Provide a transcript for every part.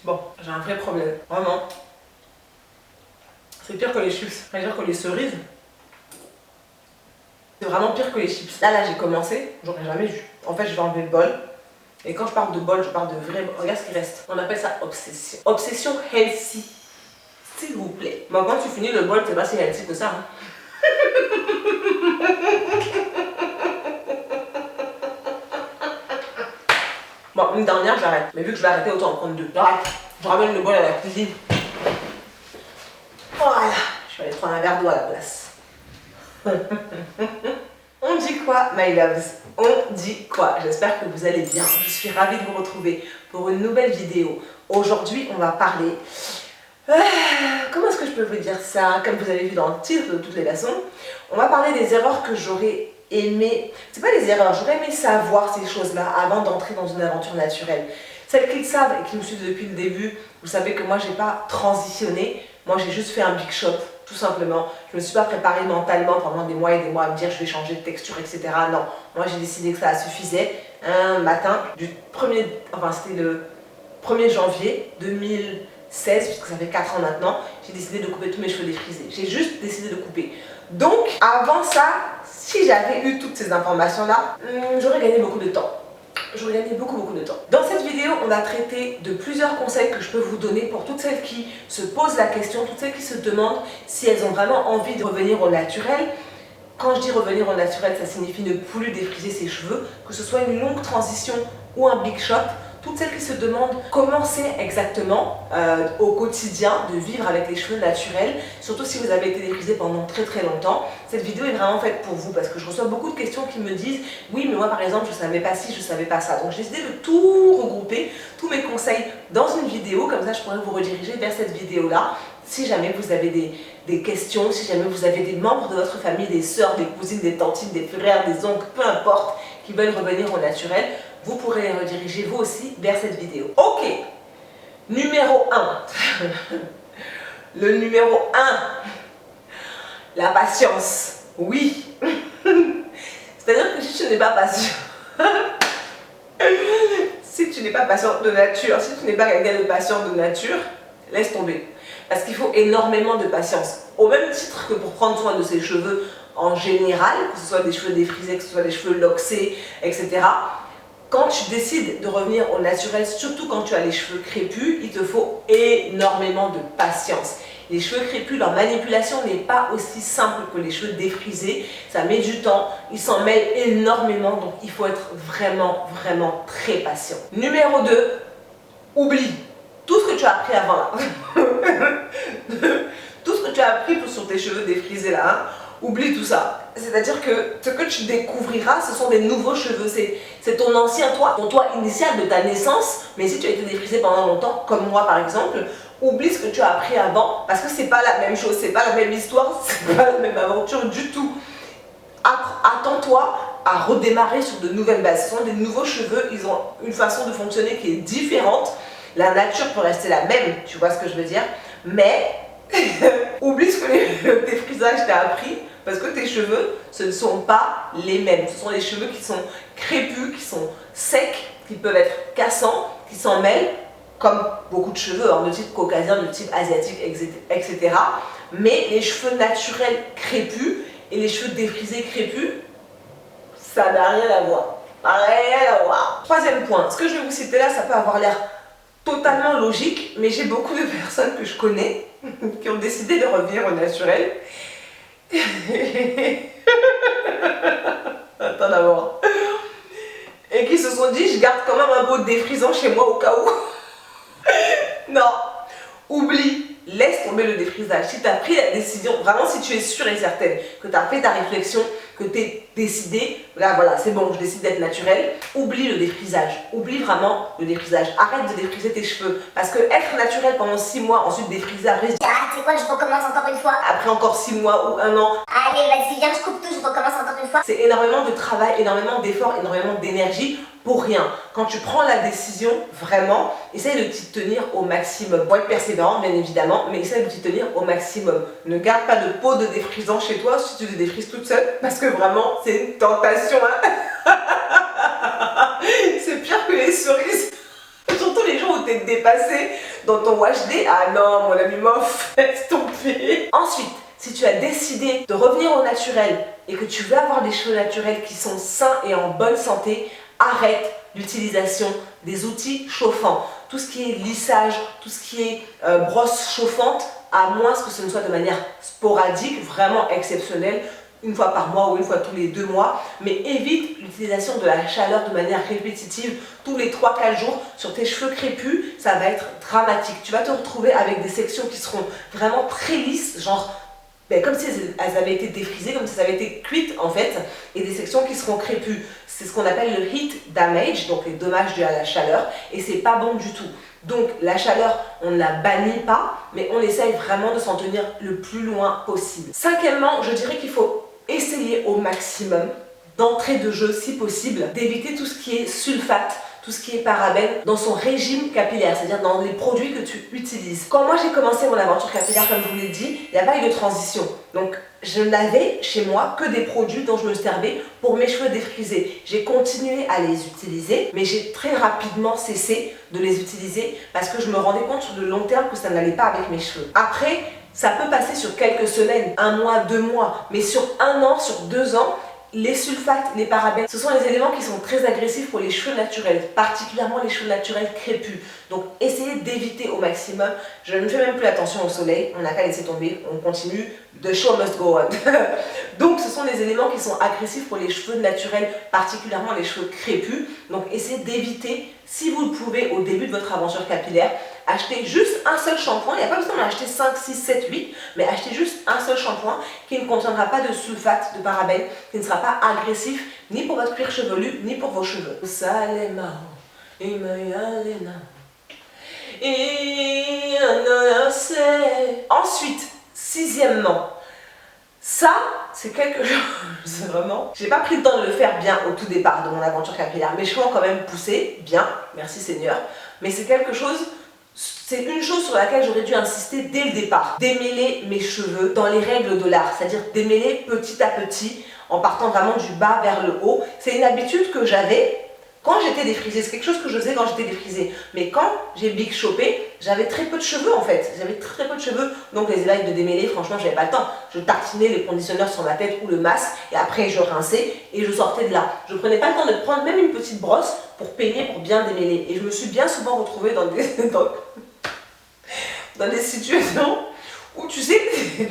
Bon, j'ai un vrai problème, vraiment. C'est pire que les chips, c'est-à-dire que les cerises. C'est vraiment pire que les chips. Là, j'ai commencé, j'aurais jamais dû. En fait, je vais enlever le bol. Et quand je parle de bol, je parle de vrai bol. Regarde ce qui reste. On appelle ça obsession. Obsession healthy. S'il vous plaît. Bon, quand tu finis le bol, c'est pas si healthy que ça. Hein. Bon, une dernière, j'arrête. Mais vu que je vais arrêter, autant en prendre deux. J'arrête. Je ramène le bol à la cuisine. Voilà. Je vais aller prendre un verre d'eau à la place. On dit quoi, my loves? On dit quoi? J'espère que vous allez bien. Je suis ravie de vous retrouver pour une nouvelle vidéo. Aujourd'hui, on va parler... comment est-ce que je peux vous dire ça? Comme vous avez vu dans le titre de toutes les leçons, on va parler des erreurs que j'aurais aimé... C'est pas des erreurs, j'aurais aimé savoir ces choses-là avant d'entrer dans une aventure naturelle. Celles qui le savent et qui me suivent depuis le début, vous savez que moi, j'ai pas transitionné. Moi, j'ai juste fait un big shop. Tout simplement, je ne me suis pas préparée mentalement pendant des mois et des mois à me dire je vais changer de texture, etc. Non, moi j'ai décidé que ça suffisait. Un matin du 1er, enfin c'était le 1er janvier 2016, puisque ça fait 4 ans maintenant, j'ai décidé de couper tous mes cheveux défrisés. J'ai juste décidé de couper. Donc, avant ça, si j'avais eu toutes ces informations-là, j'aurais gagné beaucoup de temps. J'aurais gagné beaucoup de temps. Dans cette vidéo, on a traité de plusieurs conseils que je peux vous donner pour toutes celles qui se posent la question, toutes celles qui se demandent si elles ont vraiment envie de revenir au naturel. Quand je dis revenir au naturel, ça signifie ne plus défriser ses cheveux, que ce soit une longue transition ou un big shop. Toutes celles qui se demandent comment c'est exactement au quotidien de vivre avec les cheveux naturels, surtout si vous avez été défrisé pendant très longtemps. Cette vidéo est vraiment faite pour vous parce que je reçois beaucoup de questions qui me disent oui mais moi par exemple je savais pas ci, je savais pas ça. Donc j'ai décidé de tout regrouper, tous mes conseils dans une vidéo, comme ça je pourrais vous rediriger vers cette vidéo là. Si jamais vous avez des questions, si jamais vous avez des membres de votre famille, des sœurs, des cousines, des tantines, des frères, des oncles, peu importe, qui veulent revenir au naturel, vous pourrez les rediriger vous aussi vers cette vidéo. Ok, numéro 1. Le numéro 1, la patience. Oui. C'est-à-dire que si tu n'es pas patient, si tu n'es pas patient de nature, si tu n'es pas quelqu'un de patient de nature, laisse tomber. Parce qu'il faut énormément de patience. Au même titre que pour prendre soin de ses cheveux en général, que ce soit des cheveux défrisés, que ce soit des cheveux loxés, etc. Quand tu décides de revenir au naturel, surtout quand tu as les cheveux crépus, il te faut énormément de patience. Les cheveux crépus, leur manipulation n'est pas aussi simple que les cheveux défrisés. Ça met du temps, ils s'en mêlent énormément, donc il faut être vraiment très patient. Numéro 2, oublie tout ce que tu as appris avant là. Tout ce que tu as appris sur tes cheveux défrisés là, hein, oublie tout ça. C'est-à-dire que ce que tu découvriras, ce sont des nouveaux cheveux. C'est ton ancien toi, ton toi initial de ta naissance. Mais si tu as été défrisé pendant longtemps, comme moi par exemple, oublie ce que tu as appris avant, parce que c'est pas la même chose, c'est pas la même histoire, c'est pas la même aventure du tout. Attends-toi à redémarrer sur de nouvelles bases. Ce sont des nouveaux cheveux, ils ont une façon de fonctionner qui est différente. La nature peut rester la même, tu vois ce que je veux dire, mais oublie ce que le défrisage t'a appris, parce que tes cheveux, ce ne sont pas les mêmes. Ce sont des cheveux qui sont crépus, qui sont secs, qui peuvent être cassants, qui s'en mêlent, comme beaucoup de cheveux, hein, de type caucasien, de type asiatique, etc. Mais les cheveux naturels crépus et les cheveux défrisés crépus, ça n'a rien à voir. Rien à voir. Troisième point, ce que je vais vous citer là, ça peut avoir l'air totalement logique, mais j'ai beaucoup de personnes que je connais qui ont décidé de revenir au naturel. Attends d'abord. Et qui se sont dit, je garde quand même un beau défrisant chez moi au cas où. Non, oublie, laisse tomber le défrisage. Si tu as pris la décision, vraiment si tu es sûre et certaine que tu as fait ta réflexion, que tu es décidé, là voilà, c'est bon, je décide d'être naturel, oublie le défrisage. Oublie vraiment le défrisage. Arrête de défriser tes cheveux. Parce que être naturel pendant 6 mois, ensuite défriser, après, Ah, tu sais quoi, je recommence encore une fois. après encore 6 mois ou 1 an. Allez, vas-y, viens, je coupe tout, je recommence encore une fois. C'est énormément de travail, énormément d'efforts, énormément d'énergie pour rien. Quand tu prends la décision, vraiment, essaye de t'y tenir au maximum. Pour être persévérant, bien évidemment, mais essaye de t'y tenir au maximum. Ne garde pas de pot de défrisant chez toi si tu te défrises toute seule, parce que vraiment, c'est une tentation. Hein. C'est pire que les cerises. Surtout les jours où tu t'es dépassé dans ton wash day. Ah non, mon ami Moff, laisse tomber. Ensuite, si tu as décidé de revenir au naturel et que tu veux avoir des cheveux naturels qui sont sains et en bonne santé, arrête l'utilisation des outils chauffants. Tout ce qui est lissage, tout ce qui est brosse chauffante, à moins que ce ne soit de manière sporadique, vraiment exceptionnelle, une fois par mois ou une fois tous les 2 mois, mais évite l'utilisation de la chaleur de manière répétitive tous les 3-4 jours sur tes cheveux crépus. Ça va être dramatique. Tu vas te retrouver avec des sections qui seront vraiment très lisses, genre comme si elles avaient été défrisées, comme si elles avaient été cuites en fait, et des sections qui seront crépues. C'est ce qu'on appelle le heat damage, donc les dommages dus à la chaleur, et c'est pas bon du tout. Donc la chaleur, on ne la bannit pas, mais on essaye vraiment de s'en tenir le plus loin possible. Cinquièmement, je dirais qu'il faut essayer au maximum, d'entrée de jeu si possible, d'éviter tout ce qui est sulfate, tout ce qui est parabène dans son régime capillaire, c'est-à-dire dans les produits que tu utilises. Quand moi j'ai commencé mon aventure capillaire, comme je vous l'ai dit, il n'y a pas eu de transition. Donc je n'avais chez moi que des produits dont je me servais pour mes cheveux défrisés. J'ai continué à les utiliser, mais j'ai très rapidement cessé de les utiliser parce que je me rendais compte sur le long terme que ça n'allait pas avec mes cheveux. Après, ça peut passer sur quelques semaines, 1 mois, 2 mois, mais sur 1 an, sur 2 ans, les sulfates, les parabènes, ce sont les éléments qui sont très agressifs pour les cheveux naturels, particulièrement les cheveux naturels crépus. Donc essayez d'éviter au maximum. Je ne fais même plus attention au soleil, on n'a qu'à laisser tomber, on continue, the show must go on. Donc ce sont des éléments qui sont agressifs pour les cheveux naturels, particulièrement les cheveux crépus. Donc essayez d'éviter, si vous le pouvez au début de votre aventure capillaire, achetez juste un seul shampoing, il n'y a pas besoin d'en acheter 5, 6, 7, 8, mais achetez juste un seul shampoing qui ne contiendra pas de sulfate, de parabènes, qui ne sera pas agressif ni pour votre cuir chevelu, ni pour vos cheveux. Ensuite, sixièmement, ça, c'est quelque chose, vraiment, j'ai pas pris le temps de le faire bien au tout départ de mon aventure capillaire. Mes cheveux ont quand même poussé, bien, merci Seigneur, mais c'est quelque chose, c'est une chose sur laquelle j'aurais dû insister dès le départ. Démêler mes cheveux dans les règles de l'art, c'est-à-dire démêler petit à petit, en partant vraiment du bas vers le haut. C'est une habitude que j'avais quand j'étais défrisée, c'est quelque chose que je faisais quand j'étais défrisée. Mais quand j'ai big chopé, j'avais très peu de cheveux en fait. J'avais très peu de cheveux, donc les élails de démêler, franchement, j'avais pas le temps. Je tartinais les conditionneurs sur ma tête ou le masque, et après je rinçais et je sortais de là. Je prenais pas le temps de prendre même une petite brosse pour peigner, pour bien démêler. Et je me suis bien souvent retrouvée dans des situations où tu sais,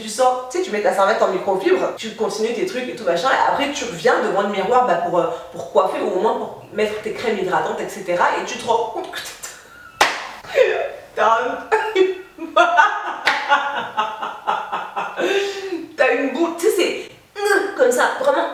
tu sors, tu sais, tu mets ta serviette en microfibre, tu continues tes trucs et tout machin, et après tu reviens devant le miroir pour coiffer ou au moins pour mettre tes crèmes hydratantes, etc. Et tu te rends compte que t'as une boule, tu sais, c'est comme ça, vraiment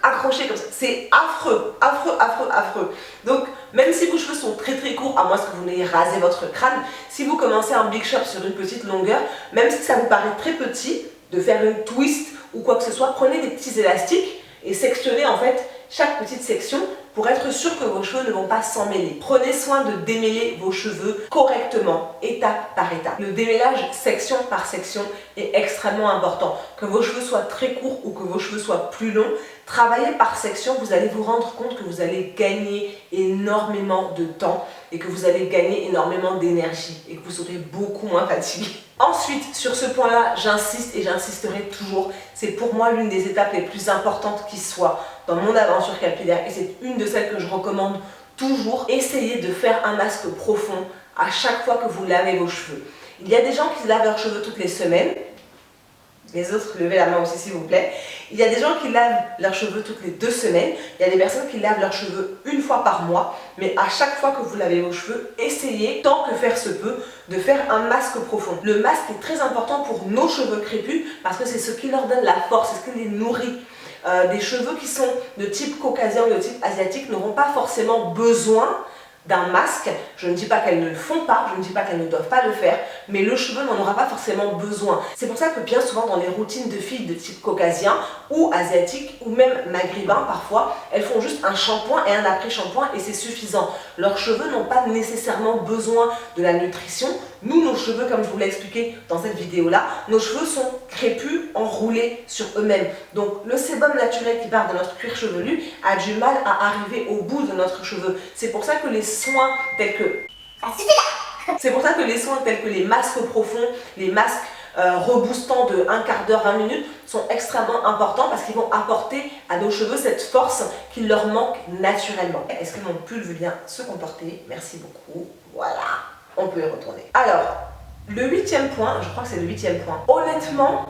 accroché comme ça. C'est affreux, affreux, affreux, affreux. Donc, même si vos cheveux sont très très courts, à moins que vous n'ayez rasé votre crâne, si vous commencez un big shop sur une petite longueur, même si ça vous paraît très petit, de faire une twist ou quoi que ce soit, prenez des petits élastiques et sectionnez en fait chaque petite section pour être sûr que vos cheveux ne vont pas s'emmêler. Prenez soin de démêler vos cheveux correctement, étape par étape. Le démêlage section par section est extrêmement important. Que vos cheveux soient très courts ou que vos cheveux soient plus longs, travaillez par section, vous allez vous rendre compte que vous allez gagner énormément de temps et que vous allez gagner énormément d'énergie et que vous serez beaucoup moins fatigué. Ensuite, sur ce point-là, j'insiste et j'insisterai toujours, c'est pour moi l'une des étapes les plus importantes qui soit dans mon aventure capillaire et c'est une de celles que je recommande toujours. Essayez de faire un masque profond à chaque fois que vous lavez vos cheveux. Il y a des gens qui lavent leurs cheveux toutes les semaines. Les autres, levez la main aussi s'il vous plaît. Il y a des gens qui lavent leurs cheveux toutes les 2 semaines. Il y a des personnes qui lavent leurs cheveux une fois par mois. Mais à chaque fois que vous lavez vos cheveux, essayez, tant que faire se peut, de faire un masque profond. Le masque est très important pour nos cheveux crépus parce que c'est ce qui leur donne la force, c'est ce qui les nourrit. Des cheveux qui sont de type caucasien ou de type asiatique n'auront pas forcément besoin d'un masque. Je ne dis pas qu'elles ne le font pas, je ne dis pas qu'elles ne doivent pas le faire, mais le cheveu n'en aura pas forcément besoin. C'est pour ça que bien souvent dans les routines de filles de type caucasien ou asiatique ou même maghrébin parfois, elles font juste un shampoing et un après-shampoing et c'est suffisant. Leurs cheveux n'ont pas nécessairement besoin de la nutrition. Nous, nos cheveux, comme je vous l'ai expliqué dans cette vidéo-là, nos cheveux sont crépus, enroulés sur eux-mêmes. Donc le sébum naturel qui part de notre cuir chevelu a du mal à arriver au bout de notre cheveu. C'est pour ça que les soins tels que... Ça suffit là! C'est pour ça que les soins tels que les masques profonds, les masques reboostants de 1/4 d'heure, 20 minutes sont extrêmement importants parce qu'ils vont apporter à nos cheveux cette force qui leur manque naturellement. Est-ce que mon pull veut bien se comporter? Merci beaucoup. Voilà, on peut y retourner. Alors, le 8e point, je crois que c'est le 8e point. Honnêtement,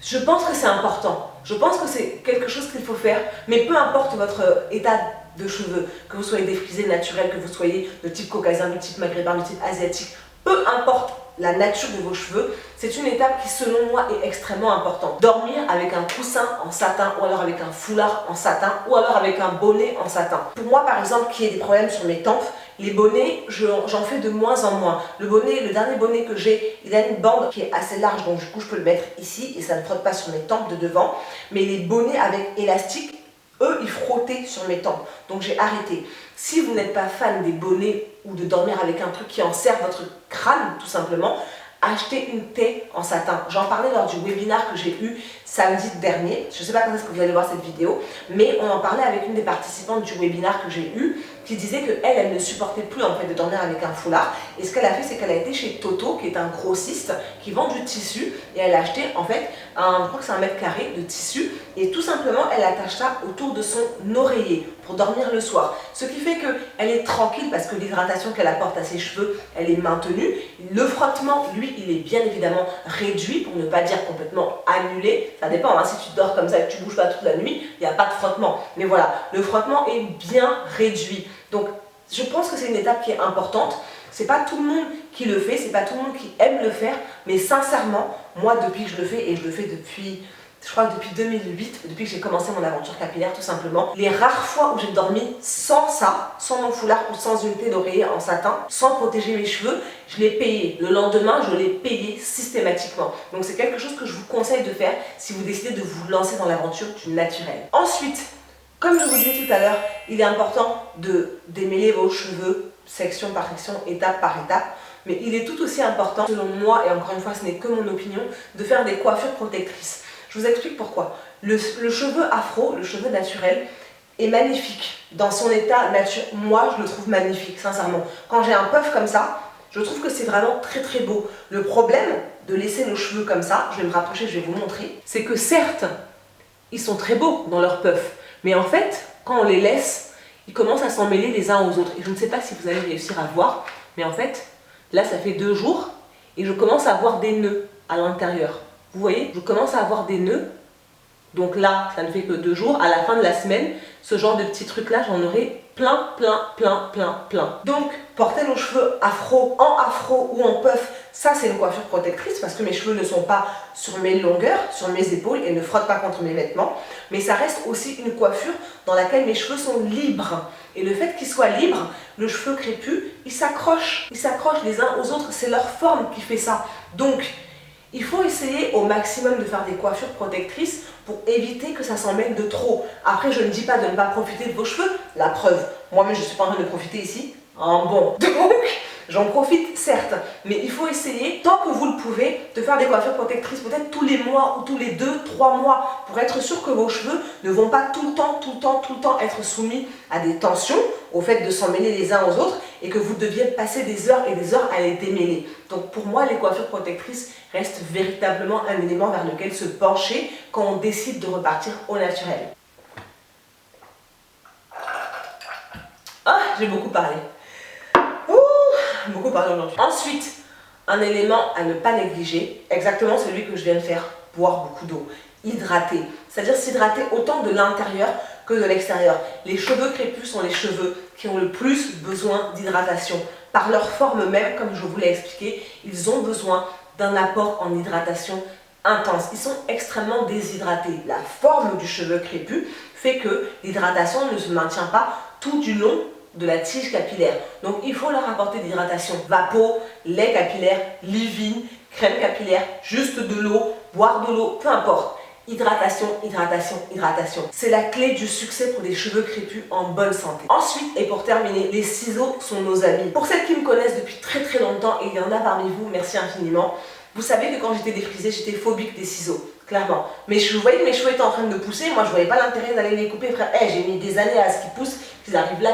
je pense que c'est important. Je pense que c'est quelque chose qu'il faut faire, mais peu importe votre état de cheveux, que vous soyez défrisé naturel, que vous soyez de type caucasien, de type maghrébin, de type asiatique, peu importe la nature de vos cheveux, c'est une étape qui selon moi est extrêmement importante. Dormir avec un coussin en satin ou alors avec un foulard en satin ou alors avec un bonnet en satin. Pour moi par exemple qui ai des problèmes sur mes tempes, les bonnets j'en fais de moins en moins. Le bonnet, le dernier bonnet que j'ai, il a une bande qui est assez large donc du coup je peux le mettre ici et ça ne frotte pas sur mes tempes de devant. Mais les bonnets avec élastique, eux, ils frottaient sur mes tempes. Donc j'ai arrêté. Si vous n'êtes pas fan des bonnets ou de dormir avec un truc qui enserre votre crâne, tout simplement, achetez une taie en satin. J'en parlais lors du webinaire que j'ai eu samedi dernier. Je ne sais pas quand est-ce que vous allez voir cette vidéo, mais on en parlait avec une des participantes du webinaire que j'ai eu, qui disait qu'elle ne supportait plus en fait de dormir avec un foulard. Et ce qu'elle a fait, c'est qu'elle a été chez Toto, qui est un grossiste, qui vend du tissu, et elle a acheté en fait, je crois que c'est 1 mètre carré de tissu, et tout simplement, elle attache ça autour de son oreiller pour dormir le soir. Ce qui fait qu'elle est tranquille parce que l'hydratation qu'elle apporte à ses cheveux, elle est maintenue. Le frottement, lui, il est bien évidemment réduit, pour ne pas dire complètement annulé. Ça dépend, hein, si tu dors comme ça et que tu bouges pas toute la nuit, il n'y a pas de frottement. Mais voilà, le frottement est bien réduit. Donc, je pense que c'est une étape qui est importante. C'est pas tout le monde qui le fait, c'est pas tout le monde qui aime le faire, mais sincèrement, moi, depuis que je le fais, et je le fais depuis... Je crois que depuis 2008, depuis que j'ai commencé mon aventure capillaire tout simplement, les rares fois où j'ai dormi sans ça, sans mon foulard ou sans une taie d'oreiller en satin, sans protéger mes cheveux, je l'ai payé. Le lendemain, je l'ai payé systématiquement. Donc c'est quelque chose que je vous conseille de faire si vous décidez de vous lancer dans l'aventure du naturel. Ensuite, comme je vous disais tout à l'heure, il est important de démêler vos cheveux section par section, étape par étape. Mais il est tout aussi important, selon moi, et encore une fois ce n'est que mon opinion, de faire des coiffures protectrices. Je vous explique pourquoi. Le cheveu afro, le cheveu naturel, est magnifique. Dans son état naturel, moi je le trouve magnifique, sincèrement. Quand j'ai un puff comme ça, je trouve que c'est vraiment très très beau. Le problème de laisser nos cheveux comme ça, je vais me rapprocher, je vais vous montrer, c'est que certes, ils sont très beaux dans leur puff, mais en fait, quand on les laisse, ils commencent à s'en mêler les uns aux autres. Et je ne sais pas si vous allez réussir à voir, mais en fait, là ça fait 2 jours, et je commence à avoir des nœuds à l'intérieur. Vous voyez, je commence à avoir des nœuds. Donc là, ça ne fait que 2 jours. À la fin de la semaine, ce genre de petits trucs-là, j'en aurai plein. Donc, porter nos cheveux afro, en afro ou en puff, ça c'est une coiffure protectrice parce que mes cheveux ne sont pas sur mes longueurs, sur mes épaules et ne frottent pas contre mes vêtements. Mais ça reste aussi une coiffure dans laquelle mes cheveux sont libres. Et le fait qu'ils soient libres, le cheveu crépus, ils s'accrochent les uns aux autres. C'est leur forme qui fait ça. Donc, il faut essayer au maximum de faire des coiffures protectrices pour éviter que ça s'en mêle de trop. Après, je ne dis pas de ne pas profiter de vos cheveux, la preuve. Moi-même, je ne suis pas en train de profiter ici. Bon, donc, j'en profite certes, mais il faut essayer, tant que vous le pouvez, de faire des coiffures protectrices peut-être tous les mois ou tous les 2-3 mois pour être sûr que vos cheveux ne vont pas tout le temps être soumis à des tensions, au fait de s'en mêler les uns aux autres et que vous deviez passer des heures et des heures à les démêler. Donc pour moi, les coiffures protectrices restent véritablement un élément vers lequel se pencher quand on décide de repartir au naturel. Ah, j'ai beaucoup parlé. Beaucoup parlé aujourd'hui. Ensuite, un élément à ne pas négliger, exactement celui que je viens de faire, boire beaucoup d'eau, hydrater, c'est-à-dire s'hydrater autant de l'intérieur que de l'extérieur. Les cheveux crépus sont les cheveux qui ont le plus besoin d'hydratation. Par leur forme même, comme je vous l'ai expliqué, ils ont besoin d'un apport en hydratation intense. Ils sont extrêmement déshydratés. La forme du cheveu crépus fait que l'hydratation ne se maintient pas tout du long de la tige capillaire. Donc il faut leur apporter de l'hydratation. Vapo, lait capillaire, leave-in, crème capillaire, juste de l'eau, boire de l'eau, peu importe. Hydratation, hydratation, hydratation. C'est la clé du succès pour des cheveux crépus en bonne santé. Ensuite, et pour terminer, les ciseaux sont nos amis. Pour celles qui me connaissent depuis très longtemps, et il y en a parmi vous, merci infiniment, vous savez que quand j'étais défrisée, j'étais phobique des ciseaux. clairement. Je voyais que mes cheveux étaient en train de pousser, moi je voyais pas l'intérêt d'aller les couper, frère. Hey, j'ai mis des années à ce qu'ils poussent, qu'ils arrivent là,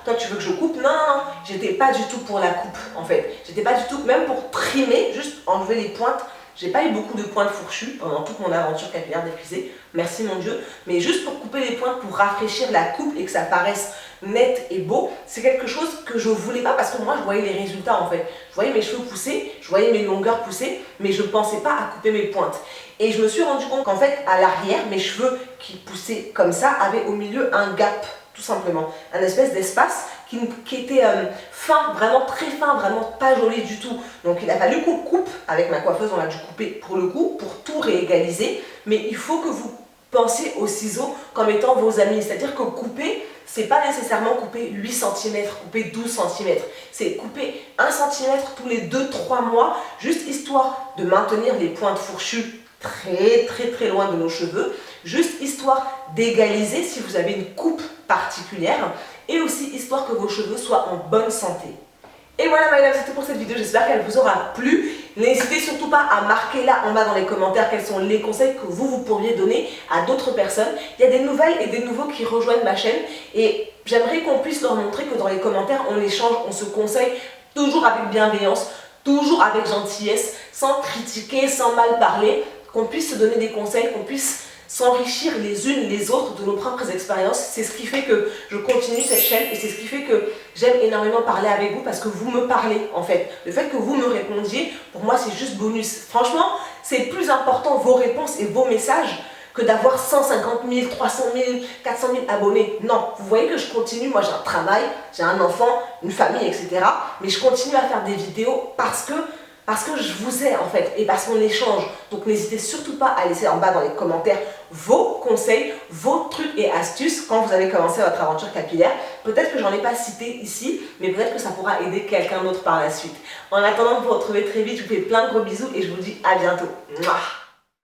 Toi tu veux que je coupe? Non, non, non, j'étais pas du tout pour la coupe en fait. J'étais pas du tout, même pour trimer, juste enlever les pointes. J'ai pas eu beaucoup de pointes fourchues pendant toute mon aventure capillaire défrisée, merci mon Dieu, mais juste pour couper les pointes, pour rafraîchir la coupe et que ça paraisse net et beau, c'est quelque chose que je voulais pas parce que moi je voyais les résultats en fait. Je voyais mes cheveux pousser, je voyais mes longueurs pousser, mais je pensais pas à couper mes pointes. Et je me suis rendu compte qu'en fait, à l'arrière, mes cheveux qui poussaient comme ça avaient au milieu un gap, tout simplement, un espèce d'espace qui était fin, vraiment très fin, vraiment pas joli du tout. Donc il a fallu qu'on coupe, avec ma coiffeuse on a dû couper pour le coup, pour tout réégaliser, mais il faut que vous pensiez aux ciseaux comme étant vos amis, c'est-à-dire que couper, c'est pas nécessairement couper 8 cm, couper 12 cm, c'est couper 1 cm tous les 2-3 mois, juste histoire de maintenir les pointes fourchues très loin de nos cheveux, juste histoire d'égaliser si vous avez une coupe particulière et aussi histoire que vos cheveux soient en bonne santé. Et voilà my love, c'était pour cette vidéo, j'espère qu'elle vous aura plu. N'hésitez surtout pas à marquer là en bas dans les commentaires quels sont les conseils que vous pourriez donner à d'autres personnes. Il y a des nouvelles et des nouveaux qui rejoignent ma chaîne et j'aimerais qu'on puisse leur montrer que dans les commentaires on échange, on se conseille toujours avec bienveillance, toujours avec gentillesse, sans critiquer, sans mal parler, qu'on puisse se donner des conseils, qu'on puisse s'enrichir les unes les autres de nos propres expériences. C'est ce qui fait que je continue cette chaîne et c'est ce qui fait que j'aime énormément parler avec vous parce que vous me parlez en fait. Le fait que vous me répondiez, pour moi c'est juste bonus. Franchement, c'est plus important vos réponses et vos messages que d'avoir 150 000, 300 000, 400 000 abonnés. Non, vous voyez que je continue, moi j'ai un travail, j'ai un enfant, une famille, etc. Mais je continue à faire des vidéos parce que je vous ai en fait et parce qu'on échange. Donc n'hésitez surtout pas à laisser en bas dans les commentaires vos conseils, vos trucs et astuces quand vous avez commencé votre aventure capillaire. Peut-être que j'en ai pas cité ici, mais peut-être que ça pourra aider quelqu'un d'autre par la suite. En attendant de vous retrouver très vite, je vous fais plein de gros bisous et je vous dis à bientôt. Mouah.